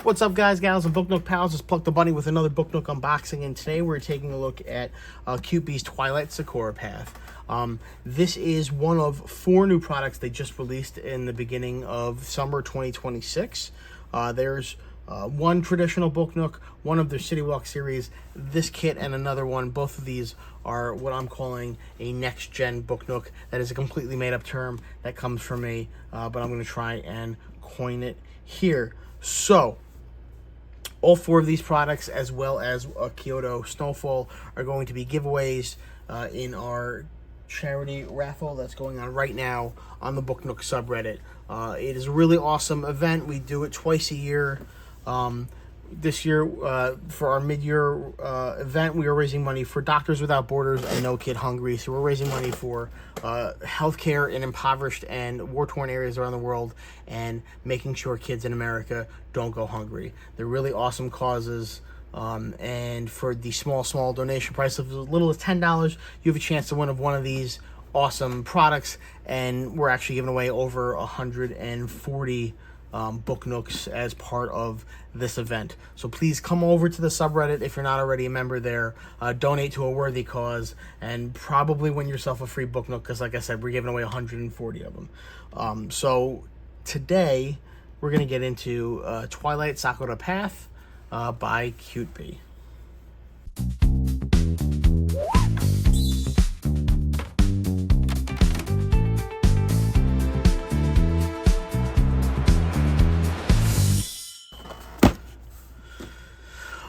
What's up, guys, gals, and Book Nook pals? It's Pluck the Bunny with another Book Nook unboxing, and today we're taking a look at Cute Bee's Twilight Sakura path. This is one of 4 new products they just released in the beginning of summer 2026. There's one traditional Book Nook, one of their City Walk series, this kit, and another one. Both of these are what I'm calling a next-gen Book Nook. That is a completely made-up term that comes from me, but I'm going to try and coin it here. So, all 4 of these products, as well as Kyoto Snowfall, are going to be giveaways in our charity raffle that's going on right now on the Book Nook subreddit. It is a really awesome event. We do it twice a year. This year, for our mid-year event, we are raising money for Doctors Without Borders and No Kid Hungry. So we're raising money for healthcare in impoverished and war-torn areas around the world, and making sure kids in America don't go hungry. They're really awesome causes. And for the small donation price of as little as $10, you have a chance to win one of these awesome products. And we're actually giving away over 140 Book Nooks as part of this event. So please come over to the subreddit if you're not already a member there. Donate to a worthy cause, and probably win yourself a free Book Nook, because like I said, we're giving away 140 of them. So today we're going to get into Twilight Sakura Path by Cute Bee.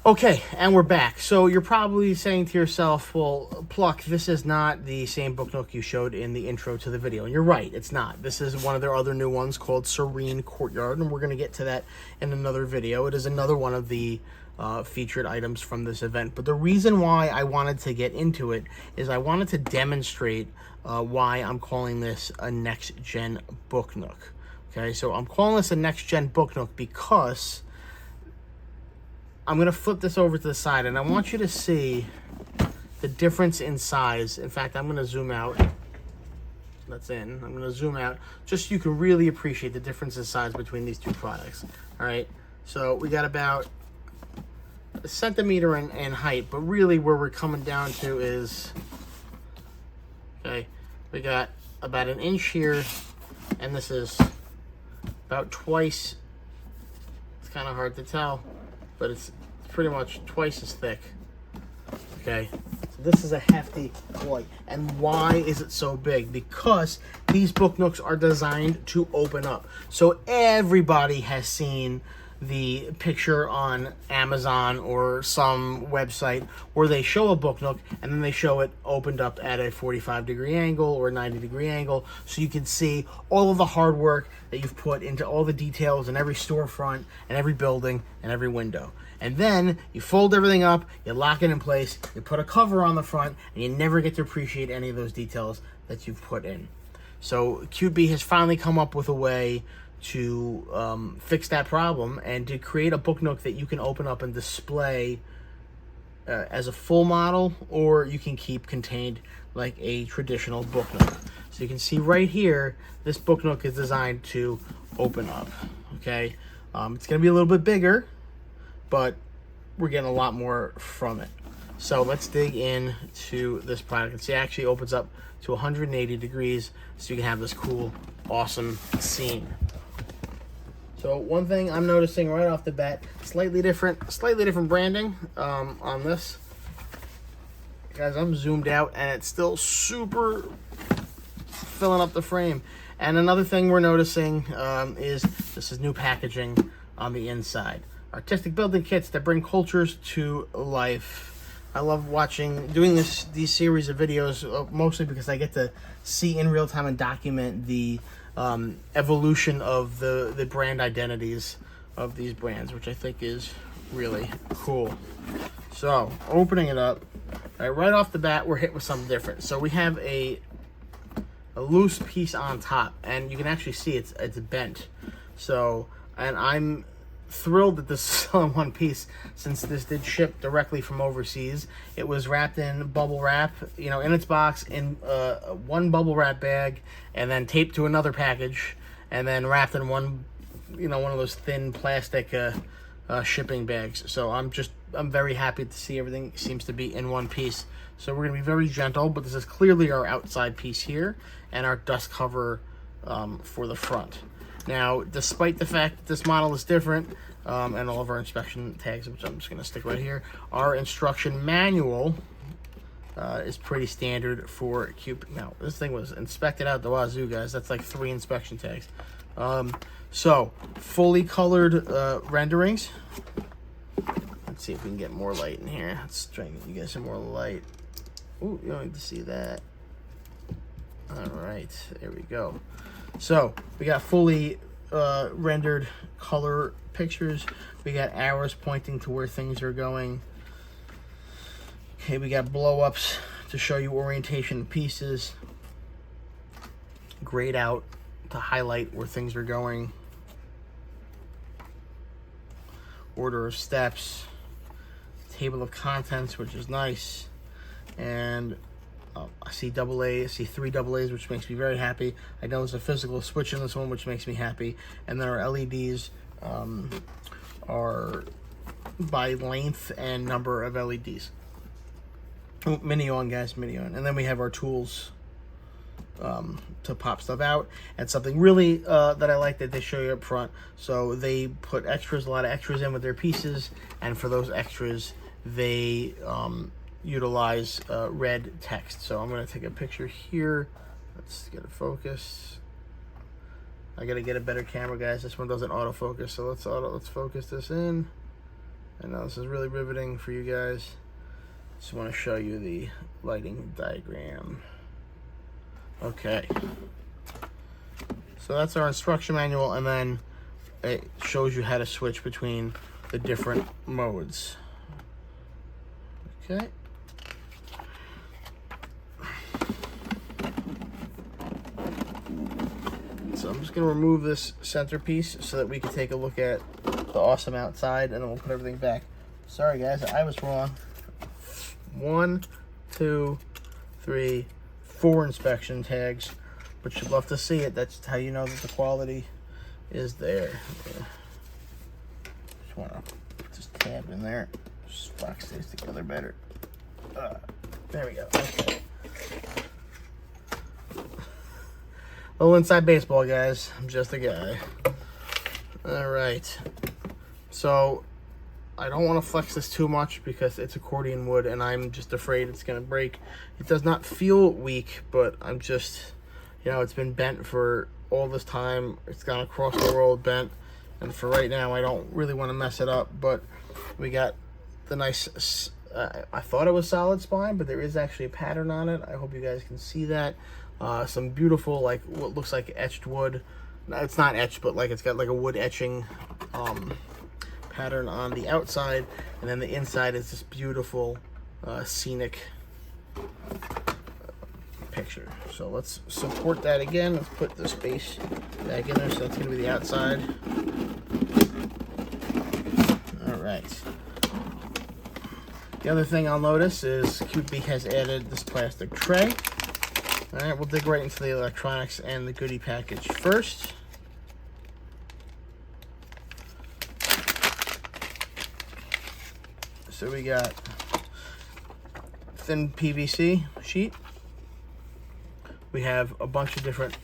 Okay, and we're back. So you're probably saying to yourself, well, Pluck, this is not the same Book Nook you showed in the intro to the video. And you're right, it's not. This is one of their other new ones called Serene Courtyard, and we're going to get to that in another video. It is another one of the featured items from this event. But the reason why I wanted to get into it is I wanted to demonstrate why I'm calling this a next-gen Book Nook. Okay, so I'm calling this a next-gen Book Nook because I'm going to flip this over to the side, and I want you to see the difference in size. In fact, I'm going to zoom out. That's in. I'm going to zoom out just so you can really appreciate the difference in size between these 2 products. All right, so we got about a centimeter in height, but really where we're coming down to is, okay, we got about an inch here, and this is about twice. It's kind of hard to tell, but it's pretty much twice as thick. Okay, so this is a hefty boy. And why is it so big? Because these Book Nooks are designed to open up. So everybody has seen the picture on Amazon or some website where they show a Book Nook and then they show it opened up at a 45-degree angle or 90-degree angle, so you can see all of the hard work that you've put into all the details in every storefront and every building and every window. And then you fold everything up, you lock it in place, you put a cover on the front, and you never get to appreciate any of those details that you've put in. So Cute Bee has finally come up with a way to fix that problem and to create a Book Nook that you can open up and display as a full model, or you can keep contained like a traditional Book Nook. So you can see right here, this Book Nook is designed to open up. Okay, it's going to be a little bit bigger, but we're getting a lot more from it. So let's dig into this product. And see, it actually opens up to 180 degrees, so you can have this cool, awesome scene. So one thing I'm noticing right off the bat, slightly different branding on this. Guys, I'm zoomed out and it's still super filling up the frame. And another thing we're noticing is this is new packaging on the inside. Artistic building kits that bring cultures to life. I love doing these series of videos, mostly because I get to see in real time and document the evolution of the brand identities of these brands, which I think is really cool. So, opening it up, right off the bat, we're hit with something different. So we have a loose piece on top, and you can actually see it's bent. So, and I'm thrilled that this is still in one piece, since this did ship directly from overseas. It was wrapped in bubble wrap, in its box, in one bubble wrap bag, and then taped to another package, and then wrapped in one, one of those thin plastic shipping bags. So I'm very happy to see everything seems to be in one piece. So we're going to be very gentle, but this is clearly our outside piece here and our dust cover for the front. Now, despite the fact that this model is different, and all of our inspection tags, which I'm just going to stick right here, our instruction manual is pretty standard for Cupid. Now, this thing was inspected out the wazoo, guys. That's like 3 inspection tags. So, fully colored renderings. Let's see if we can get more light in here. Let's try and get you guys some more light. Ooh, you don't need to see that. All right, there we go. So, we got fully rendered color pictures. We got arrows pointing to where things are going. Okay, we got blow-ups to show you orientation of pieces. Grayed out to highlight where things are going. Order of steps. Table of contents, which is nice. And I see AA, I see 3 AA's, which makes me very happy. I know there's a physical switch in this one, which makes me happy. And then our LEDs are by length and number of LEDs. Oh, mini on, guys, mini on. And then we have our tools to pop stuff out. And something really that I like that they show you up front. So they put extras, a lot of extras in with their pieces. And for those extras, they utilize red text. So I'm going to take a picture here. Let's get it focused. I got to get a better camera, guys. This one doesn't autofocus, so let's focus this in. I know this is really riveting for you guys. Just want to show you the lighting diagram. Okay. So that's our instruction manual, and then it shows you how to switch between the different modes. Okay. So I'm just going to remove this centerpiece so that we can take a look at the awesome outside, and then we'll put everything back. Sorry, guys, I was wrong. 1, 2, 3, 4 inspection tags, but you'd love to see it. That's how you know that the quality is there. Just want to just tab in there. Stock stays together better. There we go. Okay. Little inside baseball, guys. I'm just a guy. All right. So I don't want to flex this too much because it's accordion wood, and I'm just afraid it's going to break. It does not feel weak, but I'm just, you know, it's been bent for all this time. It's gone across the world bent, and for right now, I don't really want to mess it up. But we got the nice, I thought it was solid spine, but there is actually a pattern on it. I hope you guys can see that. Some beautiful, like, what looks like etched wood. No, it's not etched, but like it's got like a wood etching pattern on the outside, and then the inside is this beautiful scenic picture. So let's support that again. Let's put the space back in there. So that's going to be the outside. All right. The other thing I'll notice is QB has added this plastic tray. All right, we'll dig right into the electronics and the goodie package first. So we got thin PVC sheet. We have a bunch of different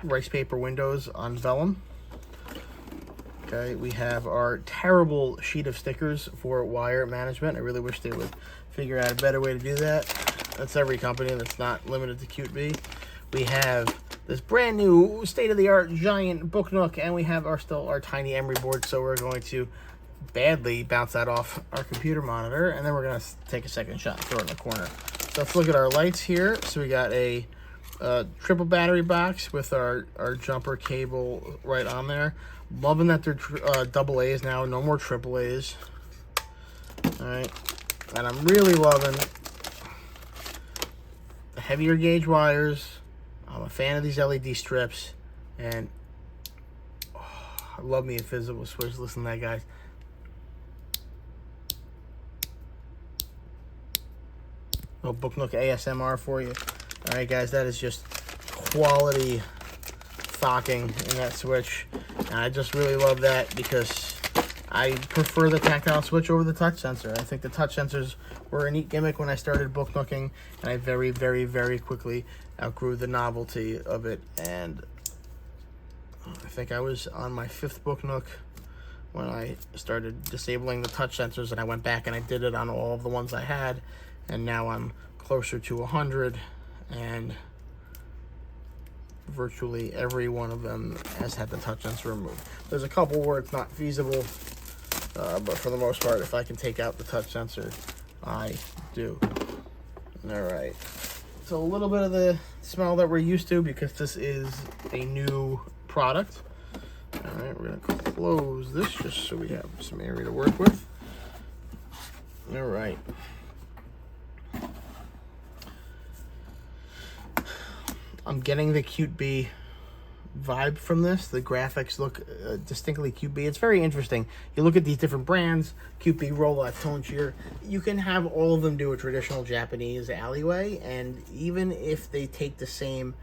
rice paper windows on vellum. Okay, we have our terrible sheet of stickers for wire management. I really wish they would figure out a better way to do that. That's every company, that's not limited to QB. We have this brand new state-of-the-art giant book nook, and we have still our tiny emery board, so we're going to badly bounce that off our computer monitor, and then we're going to take a second shot and throw it in the corner. So let's look at our lights here. So we got a triple battery box with our jumper cable right on there. Loving that they're double A's now, no more triple A's. All right, and I'm really loving the heavier gauge wires. I'm a fan of these LED strips, and I love me a physical switch. Listen to that, guys. Little Book Nook ASMR for you. All right, guys, that is just quality thocking in that switch. And I just really love that because I prefer the tactile switch over the touch sensor. I think the touch sensors were a neat gimmick when I started book nooking, and I very, very, very quickly outgrew the novelty of it. And I think I was on my 5th book nook when I started disabling the touch sensors, and I went back and I did it on all of the ones I had, and now I'm closer to 100, and virtually every one of them has had the touch sensor removed. There's a couple where it's not feasible, but for the most part, if I can take out the touch sensor, I do. All right. So a little bit of the smell that we're used to, because this is a new product. All right, we're gonna close this just so we have some area to work with. All right. I'm getting the Cute Bee vibe from this. The graphics look distinctly Cute Bee. It's very interesting. You look at these different brands, Cute Bee, Roll-Out, Tone Cheer. You can have all of them do a traditional Japanese alleyway, and even if they take the same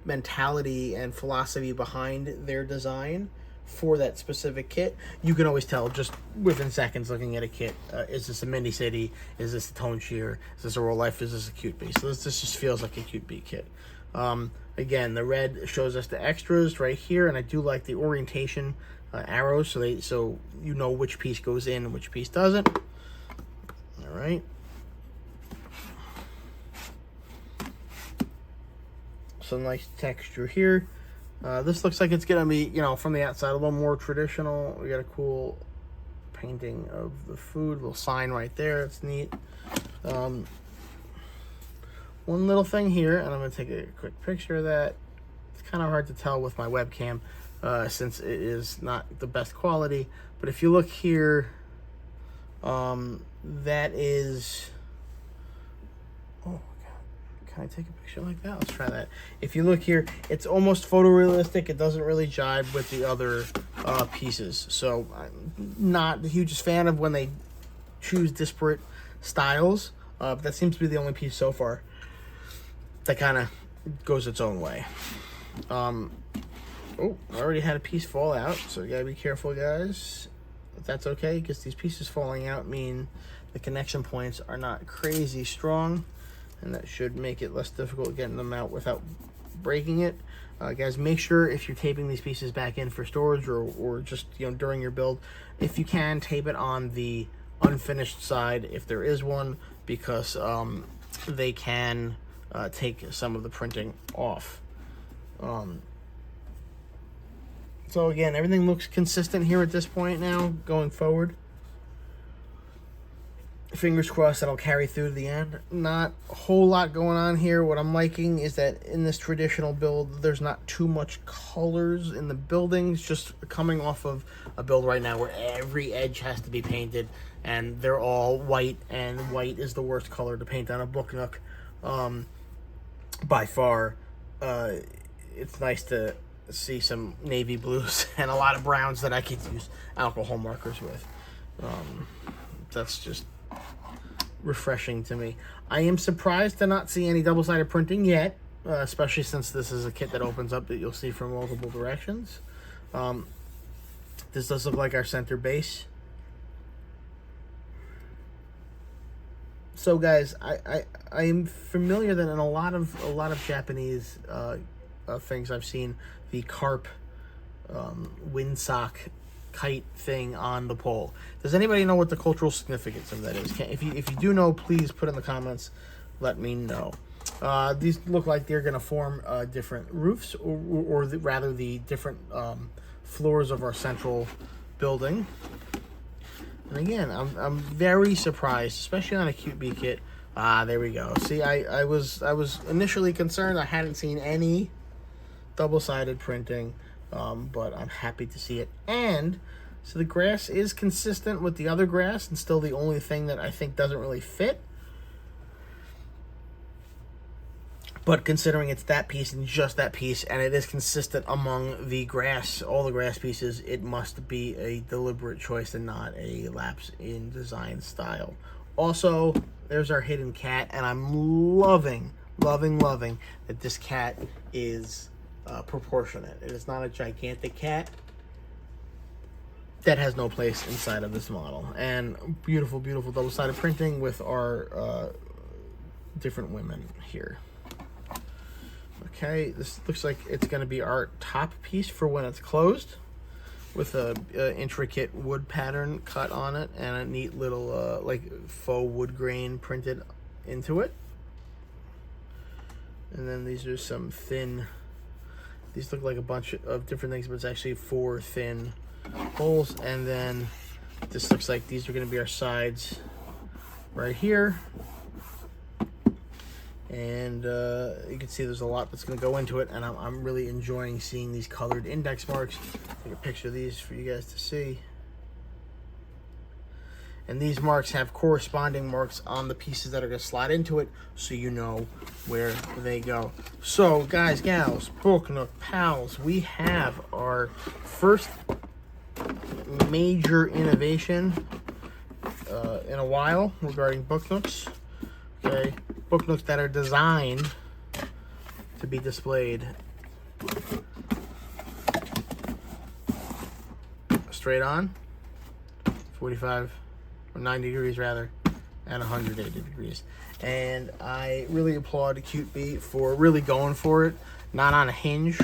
mentality and philosophy behind their design for that specific kit, you can always tell just within seconds looking at a kit, is this a Mini City, is this a Tone Cheer, is this a Roll Life, is this a Cute Bee? So this just feels like a Cute Bee kit. Again, the red shows us the extras right here, and I do like the orientation arrows, so you know which piece goes in and which piece doesn't. All right. Some nice texture here. This looks like it's gonna be, you know, from the outside a little more traditional. We got a cool painting of the food, little sign right there. It's neat. One little thing here, and I'm gonna take a quick picture of that. It's kind of hard to tell with my webcam since it is not the best quality. But if you look here, that is. Oh. Can I take a picture like that? Let's try that. If you look here, it's almost photorealistic. It doesn't really jibe with the other pieces. So I'm not the hugest fan of when they choose disparate styles. But that seems to be the only piece so far that kind of goes its own way. Oh, I already had a piece fall out, so you gotta be careful, guys. But that's okay, because these pieces falling out mean the connection points are not crazy strong, and that should make it less difficult getting them out without breaking it. Guys, make sure if you're taping these pieces back in for storage or just, you know, during your build, if you can, tape it on the unfinished side if there is one, because they can take some of the printing off. So again, everything looks consistent here at this point now going forward. Fingers crossed that'll carry through to the end. Not a whole lot going on here. What I'm liking is that in this traditional build, there's not too much colors in the buildings, just coming off of a build right now where every edge has to be painted, and they're all white, and white is the worst color to paint on a book nook by far. It's nice to see some navy blues and a lot of browns that I could use alcohol markers with. That's just refreshing to me. I am surprised to not see any double-sided printing yet, especially since this is a kit that opens up that you'll see from multiple directions. This does look like our center base. So guys, I am familiar that in a lot of Japanese things I've seen the carp windsock kite thing on the pole. Does anybody know what the cultural significance of that is? If you do know, please put in the comments. Let me know. These look like they're going to form different roofs, or rather the different floors of our central building. And again, I'm very surprised, especially on a Cute Bee kit. There we go. See, I was initially concerned. I hadn't seen any double-sided printing. But I'm happy to see it. And so the grass is consistent with the other grass, and still the only thing that I think doesn't really fit. But considering it's that piece and just that piece, and it is consistent among the grass, all the grass pieces, it must be a deliberate choice and not a lapse in design style. Also, there's our hidden cat, and I'm loving that this cat is proportionate. It is not a gigantic cat. that has no place inside of this model. And beautiful, beautiful double-sided printing with our different women here. Okay, this looks like it's going to be our top piece for when it's closed, with a intricate wood pattern cut on it and a neat little like faux wood grain printed into it. And then these are some thin, these look like a bunch of different things, but it's actually 4 thin holes. And then this looks like these are going to be our sides right here. And you can see there's a lot that's going to go into it, and I'm really enjoying seeing these colored index marks. Take a picture of these for you guys to see. And these marks have corresponding marks on the pieces that are going to slide into it, so you know where they go. So, guys, gals, Book Nook pals, we have our first major innovation in a while regarding Book Nooks. Okay, Book Nooks that are designed to be displayed straight on, 45 or 90 degrees rather, and 180 degrees. And I really applaud Cute Bee for really going for it, not on a hinge,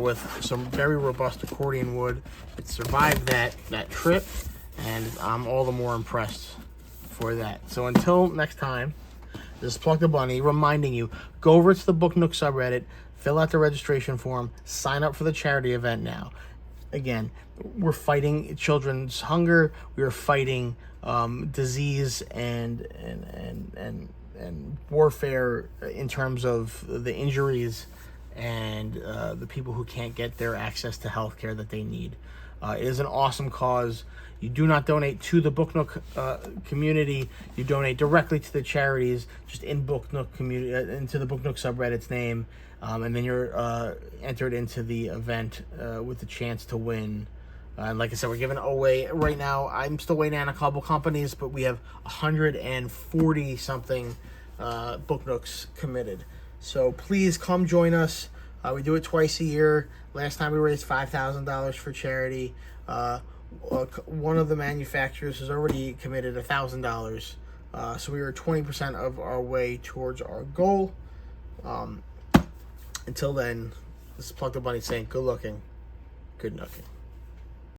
with some very robust accordion wood. It survived that trip, and I'm all the more impressed for that. So until next time, this is Pluck the Bunny reminding you, go over to the Book Nook subreddit, fill out the registration form, sign up for the charity event now. Again, we're fighting children's hunger. We are fighting disease and warfare in terms of the injuries and the people who can't get their access to health care that they need. It is an awesome cause. You do not donate to the Book Nook community. You donate directly to the charities, just in Book Nook community, into the Book Nook subreddit's name, and then you're entered into the event with the chance to win. And like I said, we're giving away right now. I'm still waiting on a couple companies, but we have 140 something Book Nooks committed. So please come join us. We do it twice a year. Last time we raised $5,000 for charity. One of the manufacturers has already committed $1,000, so we are 20% of our way towards our goal. Until then, this is Pluck the Bunny saying good looking, good nooking.